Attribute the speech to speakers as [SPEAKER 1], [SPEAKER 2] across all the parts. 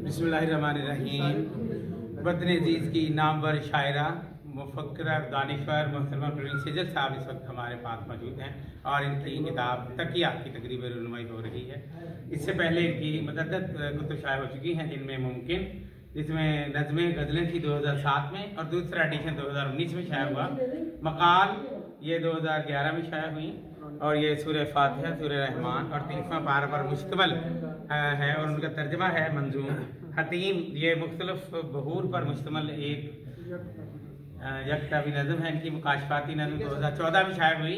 [SPEAKER 1] बिस्मिल्लाहिर्रहमानिर्रहीम। वतन अजीज़ की नामवर शायरा मुफक्किरा दानिशवर मोहतरमा प्रवीण सेजल साहब इस वक्त हमारे पास मौजूद हैं और इनकी किताब तकिया की तकरीबन रुनुमाई हो रही है। इससे पहले इनकी मतअद्दद कुतुब शाये हो चुकी हैं, जिनमें मुमकिन, जिसमें नज़में गज़लें थी 2007 में और दूसरा एडिशन 2019 में शाया हुआ। मकाल ये 2011 में शाया हुई और ये सूरह फातिहा, सूरह रहमान और 30वां पारा पर मुश्तमल है और उनका तर्जमा है मंजूम हतीम। ये मुख्तलिफ बहूर पर मुश्तमल एक यकताबी नज़म है। इनकी मुकाशफाती नज़म 2014 में शाया हुई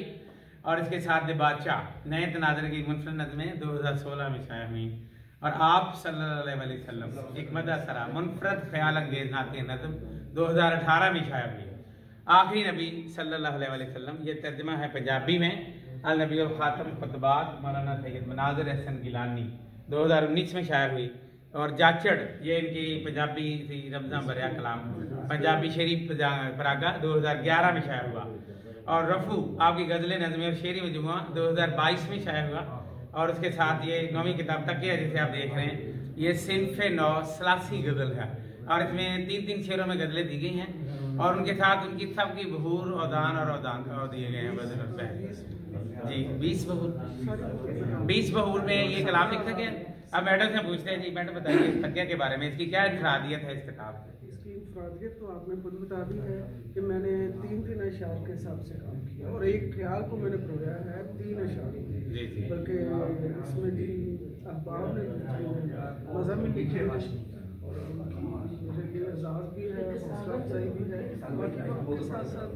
[SPEAKER 1] और इसके साथ बादशाह नए तनाज़र की मुनफरद नज़में 2016 में शाया हुई और आप सल्लल्लाहु अलैहि वसल्लम एक मदसरा मुनफरद ख्याल अंगेज नाते नज़म 2018 में शाया हुई। आखिरी नबी सल्लल्लाहु अलैहि वसल्लम, ये तर्जमा है पंजाबी में अल नबी वल खातम खुतबात मौलाना सैयद मनाज़िर हसन गिलानी 2019 में शाया हुई और जाचड़ ये इनकी पंजाबी थी रमज़ान बरिया कलाम पंजाबी शरीफ परागा 2011 में शाया हुआ और रफू आपकी गज़लें नज़में और शेरी मजमुआ 2022 में शाया हुआ और उसके साथ ये नौवीं किताब तकिया जिसे आप देख रहे हैं, ये सिनफ़े नौ सलासी गज़ल है और इसमें 3-3 शेरों में गज़लें दी गई हैं और उनके साथ उनकी सब की बहूर औदान और औदान दिए गए हैं वज़न और बहन जी। 20 बहूर में ये कलाम लिखा गया। अब मैडम से पूछते हैं जी, मैडम बताइए तकिया के बारे में, इसकी क्या इनफरादियत है इस किताब की?
[SPEAKER 2] इसकी इनफरादियत तो आपने खुद बता दी है कि मैंने 3 अशार के हिसाब से काम किया और एक ख्याल को मैंने परोया है 3 अशार, बल्कि इसमें जी अहबाब ने मज़ामिन लिखे हैं और उनकी एजाज़ भी है, हौसला अफजाई भी है, बाकी वक्त के साथ साथ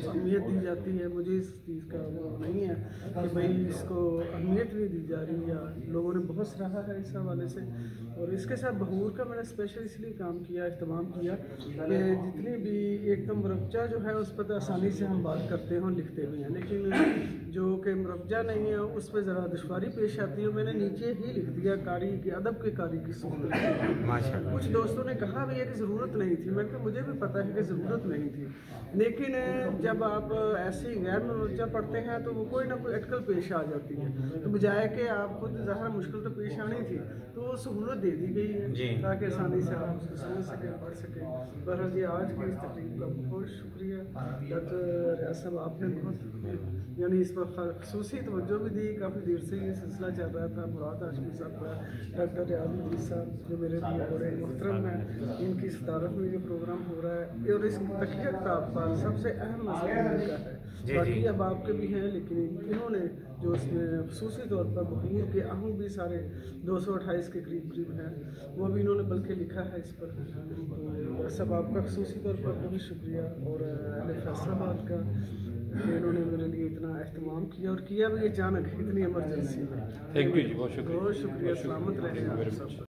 [SPEAKER 2] अहमियत दी जाती है। मुझे इस चीज़ का वो नहीं है कि भाई इसको अहमियत नहीं दी जा रही या लोगों ने बहुत सराहा है इस हवाले से। और इसके साथ बहूर का मैंने स्पेशल इसलिए काम किया, इस्तेमाल किया कि जितनी भी एक तो मुरब्जा जो है उस पर तो आसानी से हम बात करते हैं और लिखते भी हैं, लेकिन जो कि मुरब्जा नहीं है उस पर ज़रा दुश्वारी पेश आती है। मैंने नीचे ही लिख दिया कारी के अदब के कारी की सूरत। कुछ दोस्तों ने कहा भी है कि ज़रूरत नहीं थी, मैंने कहा मुझे भी पता है कि ज़रूरत नहीं थी, लेकिन जब आप ऐसी गैर मुरब्जा पढ़ते हैं तो वो कोई ना कोई अटकल पेश आ जाती है, तो बजाय कि आप खुद ज़ाहिर मुश्किल तो पेश आनी थी तो वो सहूलत दे दी गई है ताकि आसानी से आप उसको समझ सकें, पढ़ सकें। बहरहाल ये आज की इस तकरीब का बहुत शुक्रिया डॉक्टर रियाज साहब, आपने बहुत यानी इस पर ख़ुसूसी तवज्जो भी दी। काफ़ी देर से ये सिलसिला चल रहा था। मुराद हाशमी साहब का, डॉक्टर रियाज नजीर साहब जो मेरे लिए बड़े मुहतरम हैं, इनकी सदारत में ये प्रोग्राम हो रहा है और इस तकिया किताब का सबसे अहम मसला इनका है। बाकी अब आपके भी हैं, लेकिन इन्होंने जो इसमें खसूसी तौर पर बहूर के अहम भी सारे 228 के करीब हैं वो भी इन्होंने बल्कि लिखा है इस पर। तो सब आपका खसूसी तौर पर बहुत शुक्रिया और फैसलाबाद का कि इन्होंने मेरे लिए इतना एहतमाम किया और किया भी अचानक इतनी एमरजेंसी में।
[SPEAKER 3] थैंक यू जी, बहुत शुक्रिया।
[SPEAKER 2] बहुत शुक्रिया, सलामत रहें आप सब।